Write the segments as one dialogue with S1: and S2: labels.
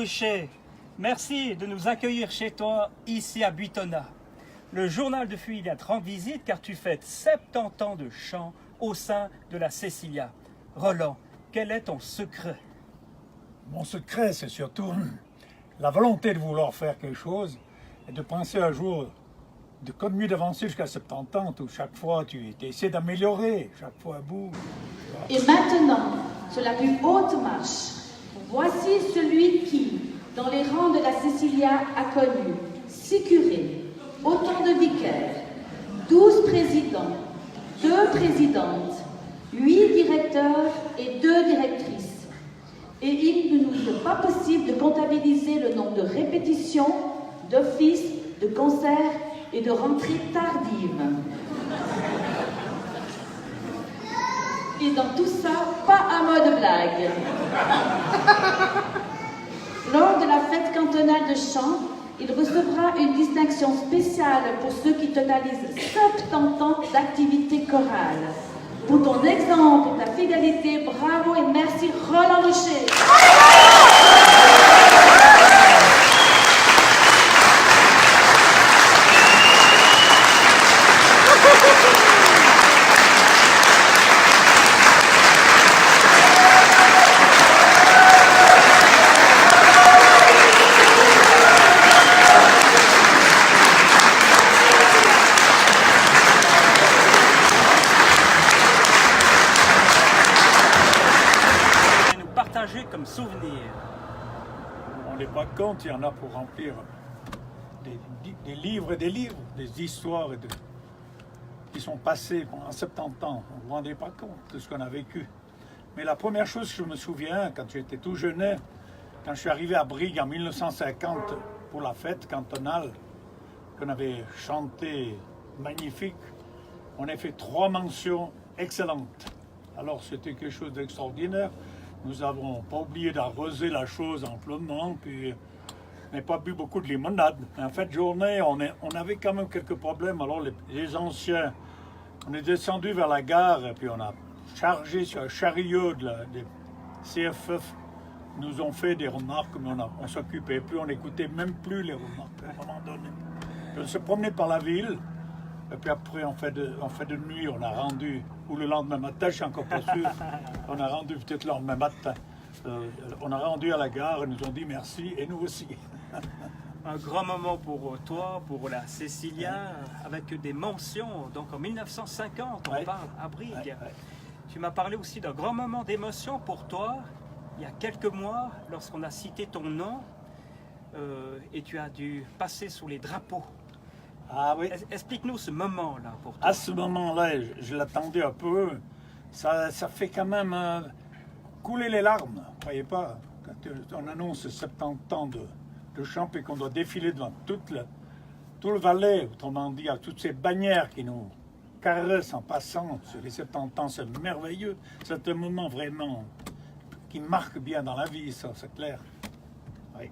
S1: Richet, merci de nous accueillir chez toi, ici à Buitonna. Le journal de Fuy a 30 visites car tu fêtes 70 ans de chant au sein de la Cecilia. Roland, quel est ton secret?
S2: Mon secret, c'est surtout la volonté de vouloir faire quelque chose et de penser un jour de continuer d'avancer jusqu'à 70 ans, où chaque fois tu essaies d'améliorer, chaque fois un bout.
S3: Et maintenant, sur la plus haute marche, voici celui qui, dans les rangs de la Cecilia, a connu 6 curés, autant de vicaires, 12 présidents, 2 présidentes, 8 directeurs et 2 directrices. Et il ne nous est pas possible de comptabiliser le nombre de répétitions, d'offices, de concerts et de rentrées tardives. Et dans tout ça, pas un mot de blague. Lors de la fête cantonale de chant, il recevra une distinction spéciale pour ceux qui totalisent 70 ans d'activité chorale. Pour ton exemple et ta fidélité, bravo et merci Roland Richet.
S1: Comme souvenir.
S2: On n'est pas compte, il y en a pour remplir des livres et des livres, des histoires qui sont passées pendant 70 ans. On ne vous rendez pas compte de ce qu'on a vécu. Mais la première chose que je me souviens, quand j'étais tout jeune, quand je suis arrivé à Brigue en 1950 pour la fête cantonale, qu'on avait chanté magnifique, on a fait 3 mentions excellentes. Alors c'était quelque chose d'extraordinaire. Nous n'avons pas oublié d'arroser la chose amplement, puis on n'a pas bu beaucoup de limonade. En fin de journée, on avait quand même quelques problèmes. Alors les anciens, on est descendu vers la gare, et puis on a chargé sur un chariot des CFF. Nous ont fait des remarques, mais on ne s'occupait plus, on n'écoutait même plus les remarques à un moment donné. Puis on se promenait par la ville, et puis après, en fait de nuit, on a rendu, ou le lendemain matin, je ne suis encore pas sûr, on a rendu peut-être le lendemain matin. On a rendu à la gare, ils nous ont dit merci, et nous aussi.
S1: Un grand moment pour toi, pour la Cecilia, avec des mentions. Donc en 1950, on parle à Brigue. Tu m'as parlé aussi d'un grand moment d'émotion pour toi, il y a quelques mois, lorsqu'on a cité ton nom, et tu as dû passer sous les drapeaux.
S2: Ah oui.
S1: Explique-nous ce moment-là pour toi.
S2: À ce moment-là, je l'attendais un peu. Ça fait quand même couler les larmes, croyez pas. Quand on annonce 70 ans de chant et qu'on doit défiler devant tout le Valais, autrement dit, à toutes ces bannières qui nous caressent en passant sur les 70 ans, c'est merveilleux. C'est un moment vraiment qui marque bien dans la vie, ça, c'est clair. Oui.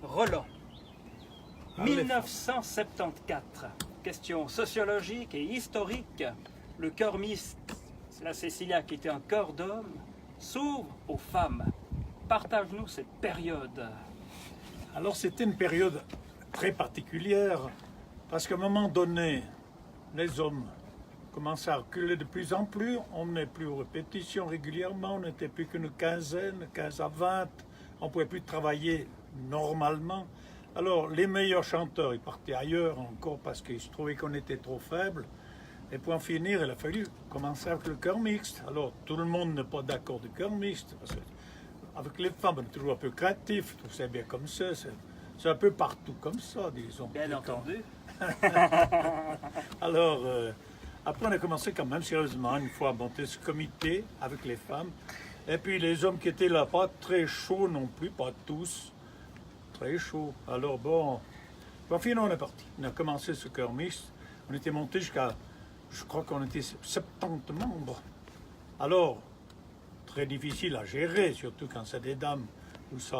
S1: Roland, 1974, question sociologique et historique. Le chœur mixte, la Cecilia qui était un chœur d'hommes, s'ouvre aux femmes. Partage-nous cette période.
S2: Alors c'était une période très particulière, parce qu'à un moment donné, les hommes commençaient à reculer de plus en plus, on n'est plus aux répétitions régulièrement, on n'était plus qu'une quinzaine, 15 à 20, on ne pouvait plus travailler normalement. Alors les meilleurs chanteurs, ils partaient ailleurs encore parce qu'ils se trouvaient qu'on était trop faibles. Et pour en finir, il a fallu commencer avec le chœur mixte. Alors tout le monde n'est pas d'accord du chœur mixte, parce que avec les femmes, on est toujours un peu créatif, je trouve ça bien comme ça, c'est un peu partout comme ça, disons.
S1: Bien entendu.
S2: Alors, après on a commencé quand même sérieusement, une fois à monter ce comité avec les femmes. Et puis les hommes qui étaient là, pas très chauds non plus, pas tous, très chauds. Alors bon, finalement on est parti. On a commencé ce chœur mixte, on était monté jusqu'à je crois qu'on était 70 membres. Alors, très difficile à gérer, surtout quand c'est des dames, où ça...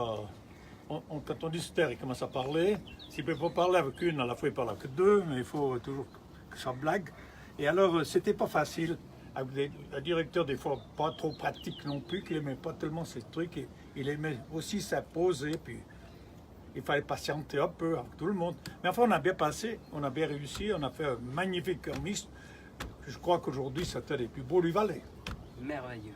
S2: quand on discute, il commence à parler. S'il ne peut pas parler avec une, à la fois il parle avec deux, mais il faut toujours que ça blague. Et alors, c'était pas facile. Le directeur, des fois, pas trop pratique non plus, qu'il n'aimait pas tellement ces trucs. Il aimait aussi s'imposer, puis il fallait patienter un peu avec tout le monde. Mais enfin, on a bien passé, on a bien réussi, on a fait un magnifique kermesse. Je crois qu'aujourd'hui, c'était les plus beaux du Valais.
S1: Merveilleux.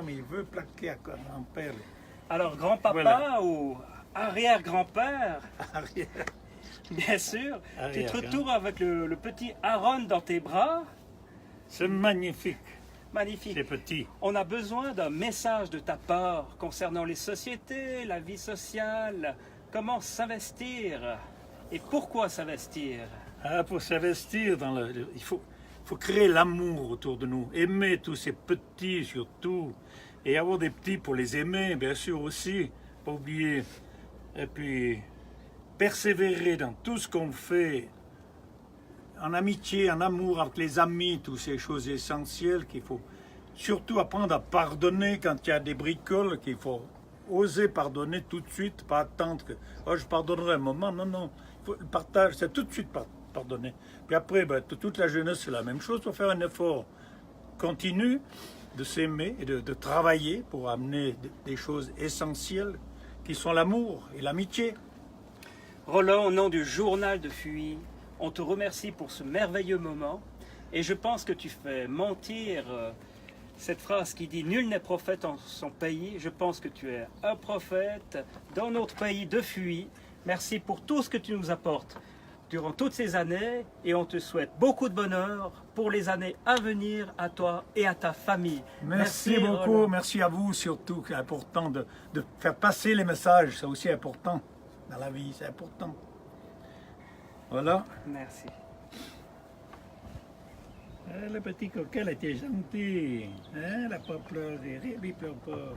S2: Mais il veut plaquer à grand-père.
S1: Alors, grand-papa voilà. Ou arrière-grand-père, bien sûr, tu te retrouves avec le petit Aaron dans tes bras.
S2: C'est magnifique.
S1: Magnifique.
S2: C'est petit.
S1: On a besoin d'un message de ta part concernant les sociétés, la vie sociale, comment s'investir et pourquoi s'investir.
S2: Pour s'investir, il faut créer l'amour autour de nous, aimer tous ces petits surtout, et avoir des petits pour les aimer, bien sûr aussi, pas oublier. Et puis, persévérer dans tout ce qu'on fait, en amitié, en amour avec les amis, toutes ces choses essentielles qu'il faut surtout apprendre à pardonner quand il y a des bricoles, qu'il faut oser pardonner tout de suite, pas attendre que oh, je pardonnerai un moment. Non, non, le partage, c'est tout de suite pardonner. Puis après, toute la jeunesse, c'est la même chose. Il faut faire un effort continu de s'aimer et de travailler pour amener des choses essentielles qui sont l'amour et l'amitié.
S1: Roland, au nom du journal de Fuy, on te remercie pour ce merveilleux moment et je pense que tu fais mentir cette phrase qui dit « Nul n'est prophète en son pays ». Je pense que tu es un prophète dans notre pays de Fuy. Merci pour tout ce que tu nous apportes durant toutes ces années et on te souhaite beaucoup de bonheur pour les années à venir à toi et à ta famille.
S2: Merci beaucoup, Roland. Merci à vous surtout, c'est important de faire passer les messages, c'est aussi important dans la vie, c'est important. Voilà.
S1: Merci.
S2: Le petit coquin, elle était gentil, hein, elle n'a pas pleuré, il pleure pas.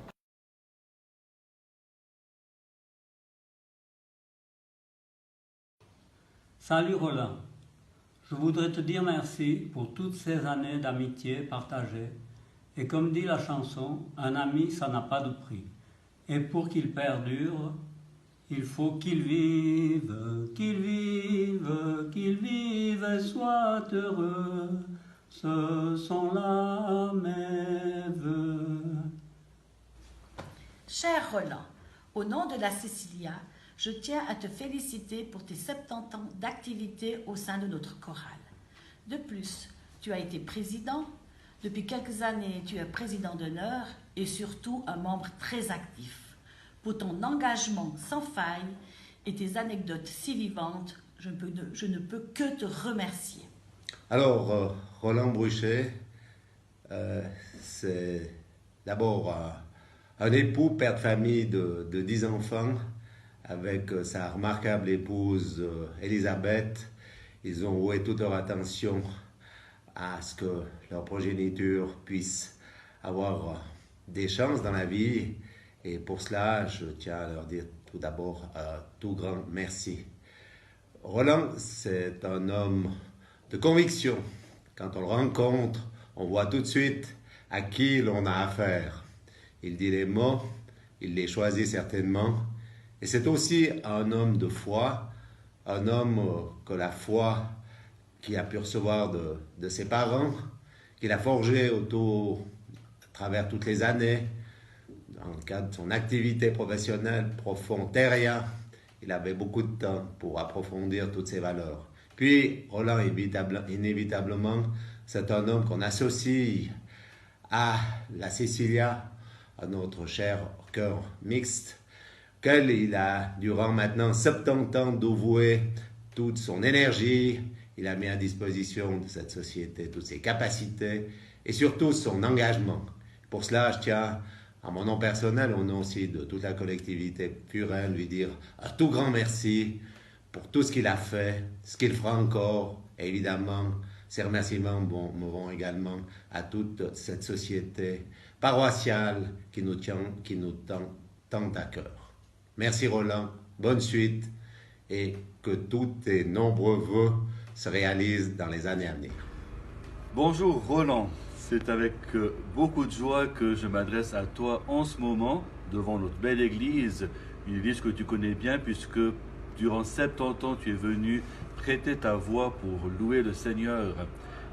S4: Salut Roland, je voudrais te dire merci pour toutes ces années d'amitié partagée. Et comme dit la chanson, un ami, ça n'a pas de prix. Et pour qu'il perdure, il faut qu'il vive, qu'il vive, qu'il vive et soit heureux. Ce sont là mes vœux.
S3: Cher Roland, au nom de la Cecilia, je tiens à te féliciter pour tes 70 ans d'activité au sein de notre chorale. De plus, tu as été président. Depuis quelques années, tu es président d'honneur et surtout un membre très actif. Pour ton engagement sans faille et tes anecdotes si vivantes, je ne peux que te remercier.
S5: Alors, Roland Bruchet, c'est d'abord un époux, père de famille de 10 enfants, avec sa remarquable épouse Elisabeth. Ils ont voué toute leur attention à ce que leur progéniture puisse avoir des chances dans la vie. Et pour cela, je tiens à leur dire tout d'abord un tout grand merci. Roland, c'est un homme de conviction. Quand on le rencontre, on voit tout de suite à qui l'on a affaire. Il dit les mots, il les choisit certainement. Et c'est aussi un homme de foi, un homme que la foi qu'il a pu recevoir de ses parents, qu'il a forgé à travers toutes les années, dans le cadre de son activité professionnelle, profond terrien. Il avait beaucoup de temps pour approfondir toutes ces valeurs. Puis, Roland, inévitablement, c'est un homme qu'on associe à la Cecilia, à notre cher cœur mixte, auquel il a, durant maintenant 70 ans, dévoué toute son énergie. Il a mis à disposition de cette société toutes ses capacités et surtout son engagement. Pour cela, je tiens, à mon nom personnel, au nom aussi de toute la collectivité Furen, lui dire un tout grand merci pour tout ce qu'il a fait, ce qu'il fera encore, et évidemment, ces remerciements vont également à toute cette société paroissiale qui nous tend tant à cœur. Merci Roland, bonne suite, et que tous tes nombreux vœux se réalisent dans les années à venir.
S6: Bonjour Roland, c'est avec beaucoup de joie que je m'adresse à toi en ce moment, devant notre belle église, une église que tu connais bien puisque durant 70 ans tu es venu prêter ta voix pour louer le Seigneur.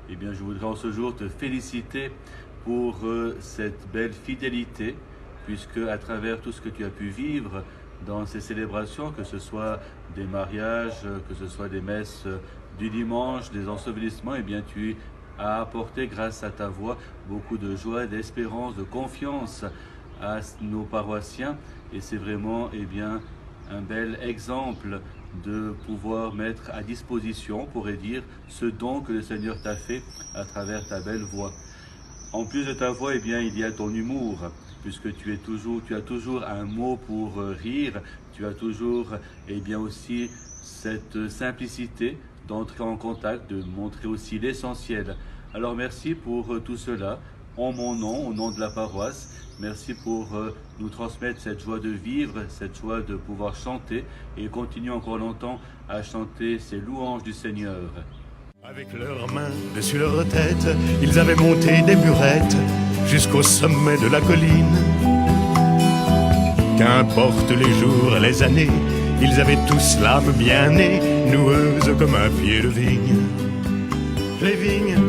S6: Eh bien, je voudrais en ce jour te féliciter pour cette belle fidélité, puisque à travers tout ce que tu as pu vivre dans ces célébrations, que ce soit des mariages, que ce soit des messes du dimanche, des ensevelissements, eh bien, tu as apporté, grâce à ta voix, beaucoup de joie, d'espérance, de confiance à nos paroissiens. Et c'est vraiment, eh bien, un bel exemple de pouvoir mettre à disposition, on pourrait dire, ce don que le Seigneur t'a fait à travers ta belle voix. En plus de ta voix, eh bien, il y a ton humour, puisque tu as toujours un mot pour rire, tu as toujours, eh bien, aussi cette simplicité d'entrer en contact, de montrer aussi l'essentiel. Alors merci pour tout cela, en mon nom, au nom de la paroisse. Merci pour nous transmettre cette joie de vivre, cette joie de pouvoir chanter et continuer encore longtemps à chanter ces louanges du Seigneur.
S7: Avec leurs mains dessus leur tête, ils avaient monté des burettes jusqu'au sommet de la colline. Qu'importe les jours, les années, ils avaient tous l'âme bien née, noueuse comme un pied de vigne. Les vignes,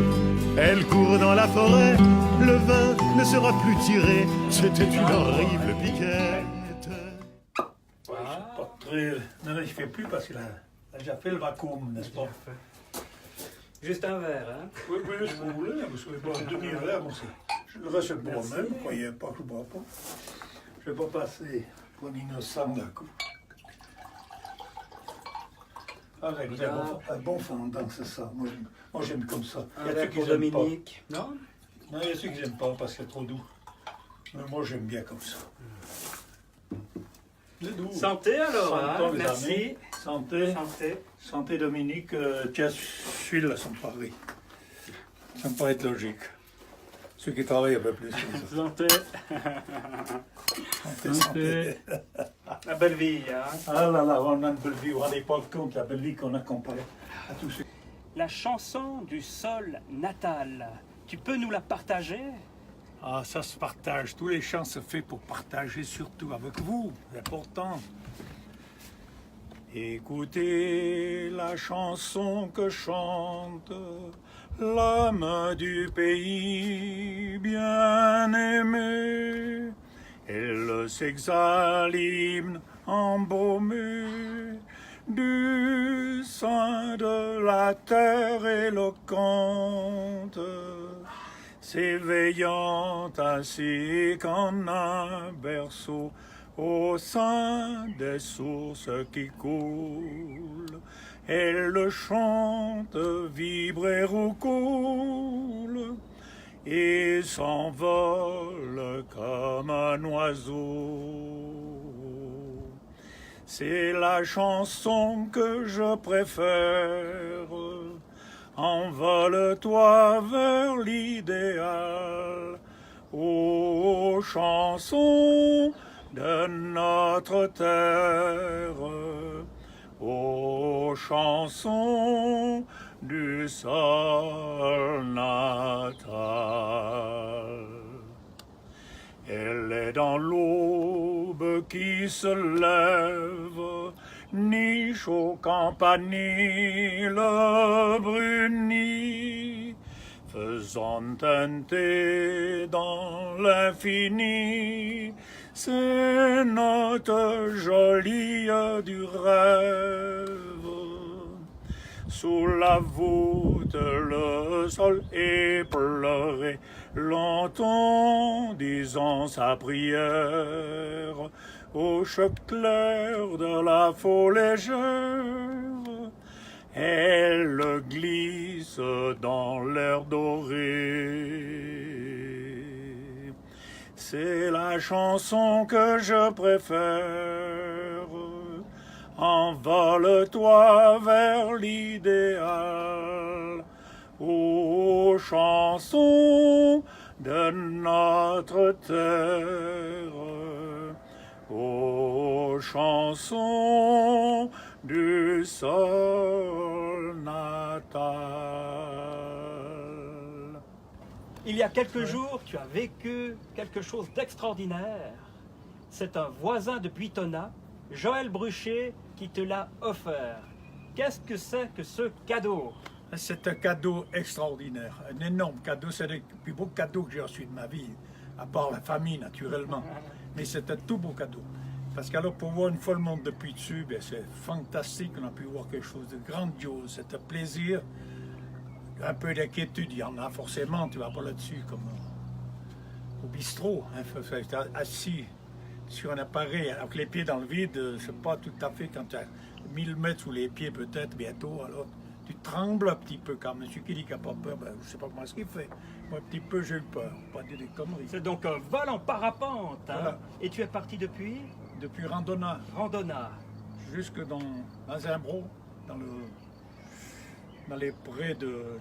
S7: elles courent dans la forêt, le vin ne sera plus tiré, c'était une horrible piquette.
S2: Ouais, pas très... Non, il ne fait plus parce qu'il a déjà fait le vacuum, n'est-ce pas?
S1: Juste un verre, hein?
S2: Oui, oui, si vous voulez, vous pouvez boire un demi-verre aussi. Le reste, je bois même, ne croyez pas que je ne bois pas. Je ne vais pas passer pour un innocent d'un coup. Ah, vous avez un bon fondant, c'est ça. Moi, j'aime comme ça.
S1: Un verre pour Dominique. Non?
S2: Non, il y a ceux qui n'aiment pas parce que c'est trop doux. Mais moi, j'aime bien comme ça. C'est doux.
S1: Santé alors, hein?
S2: Les
S1: Merci.
S2: amis. Santé.
S1: Santé.
S2: Santé, Dominique. Tiens, celui-là, ça me paraît. Ça me paraît être logique. Ceux qui travaillent un peu plus.
S1: Santé.
S2: Santé, santé.
S1: La belle vie, hein?
S2: Ah là là, on a une belle vie. Vous ne rendez pas compte de la belle vie qu'on a comparée à tous ceux.
S1: La chanson du sol natal, tu peux nous la partager?
S2: Ah, ça se partage. Tous les chants se font pour partager, surtout avec vous. C'est important. Écoutez la chanson que chante l'âme du pays bien-aimé. Elle s'exhale l'hymne embaumé du sein de la terre éloquente, s'éveillant ainsi qu'en un berceau au sein des sources qui coulent. Elle chante, vibre et roucoule, et s'envole comme un oiseau. c'est la chanson que je préfère. Envole-toi vers l'idéal, ô chanson de notre terre, ô chanson du sol natal. Elle est dans l'aube qui se lève, niche au campanile bruni, faisant teinter dans l'infini ces notes jolies du rêve. Sous la voûte, le sol éploré l'entend disant sa prière au choc clair de la faux légère. Elle glisse dans l'air doré. C'est la chanson que je préfère. Envole-toi vers l'idéal, ô chanson de notre terre, ô chanson du sol natal.
S1: Il y a quelques jours, tu as vécu quelque chose d'extraordinaire. C'est un voisin de Buitonnat, Joël Bruchet, qui te l'a offert. Qu'est-ce que c'est que ce cadeau?
S2: C'est un cadeau extraordinaire, un énorme cadeau. C'est le plus beau cadeau que j'ai reçu de ma vie, à part la famille naturellement. Mais c'est un tout beau cadeau. Parce qu'alors pour voir une fois le monde depuis dessus, ben c'est fantastique. On a pu voir quelque chose de grandiose. C'est un plaisir. Un peu d'inquiétude, il y en a forcément. Tu vas pas là-dessus comme au bistrot. Il faut être assis sur un appareil avec les pieds dans le vide. C'est pas tout à fait quand tu as 1000 mètres sous les pieds peut-être bientôt. Alors tu trembles un petit peu quand M. Kelly n'a pas peur, ben, je ne sais pas comment est-ce qu'il fait. Moi, un petit peu, j'ai eu peur, pas dire des conneries.
S1: C'est donc un vol en parapente. Hein?
S2: Voilà.
S1: Et tu es parti depuis?
S2: Depuis Randonna.
S1: Randonna.
S2: Jusque dans Mazimbro, dans les prés de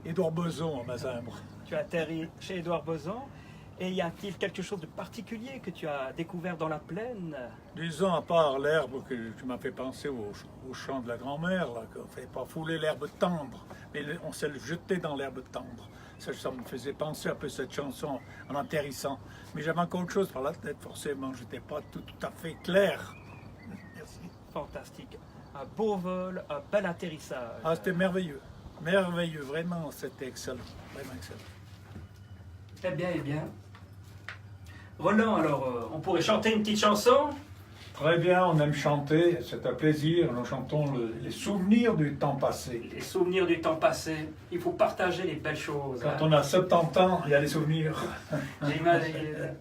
S2: Édouard Beson à Mazimbro.
S1: Tu as atterri chez Édouard Beson. Et y a-t-il quelque chose de particulier que tu as découvert dans la plaine?
S2: Disons, à part l'herbe que tu m'as fait penser au champ de la grand-mère, qu'on ne fait pas fouler l'herbe tendre, mais on s'est jeté dans l'herbe tendre. Ça me faisait penser un peu cette chanson en atterrissant. Mais j'avais encore autre chose par la tête, forcément. Je n'étais pas tout à fait clair. Merci.
S1: Fantastique. Un beau vol, un bel atterrissage.
S2: Ah, c'était merveilleux. Merveilleux, vraiment, c'était excellent. Vraiment excellent.
S1: Eh bien, eh bien. Roland, alors, on pourrait chanter une petite chanson?
S2: Très bien, on aime chanter, c'est un plaisir. Nous chantons les souvenirs du temps passé.
S1: Les souvenirs du temps passé. Il faut partager les belles choses.
S2: Quand on a 70 ans, il y a des souvenirs.
S1: J'imagine.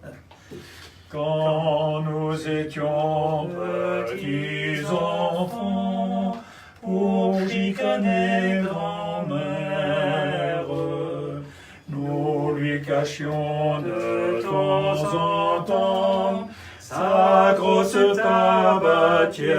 S2: Quand nous étions petits enfants, pour chicaner grand-mère, nous lui cachions de temps en temps sa grosse tabatière.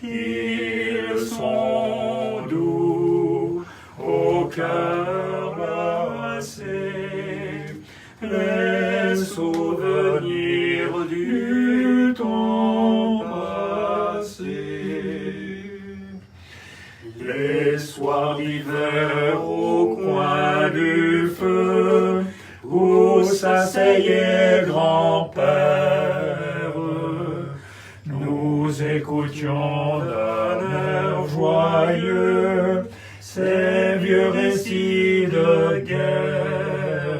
S2: Ils sont doux au cœur glacé, les souvenirs du temps passé. Les soirs d'hiver au coin du feu, où s'asseyait grand-père, nous écoutions d'un air joyeux ces vieux récits de guerre.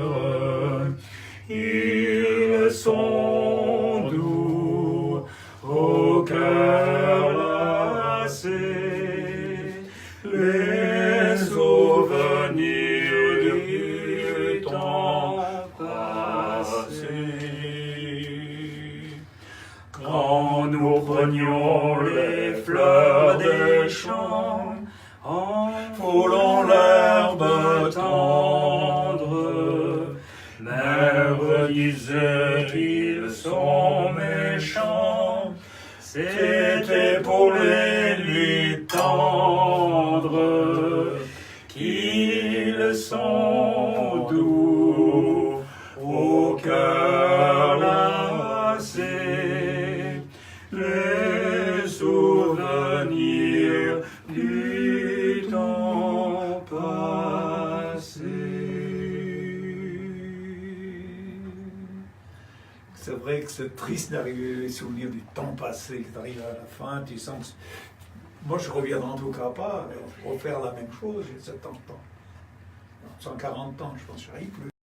S2: Ils sont doux au cœur glacé, les souvenirs du temps passé. Quand nous prenions les fleurs des champs, en frôlant l'herbe tendre, mère disait qu'ils sont méchants. sont doux au cœur lassé, les souvenirs du temps passé. C'est vrai que c'est triste d'arriver les souvenirs du temps passé, que tu arrives à la fin, tu sens que... Moi, je reviendrai en tout cas pas, refaire la même chose, j'ai 70 ans. 140 ans, je pense que j'arrive plus.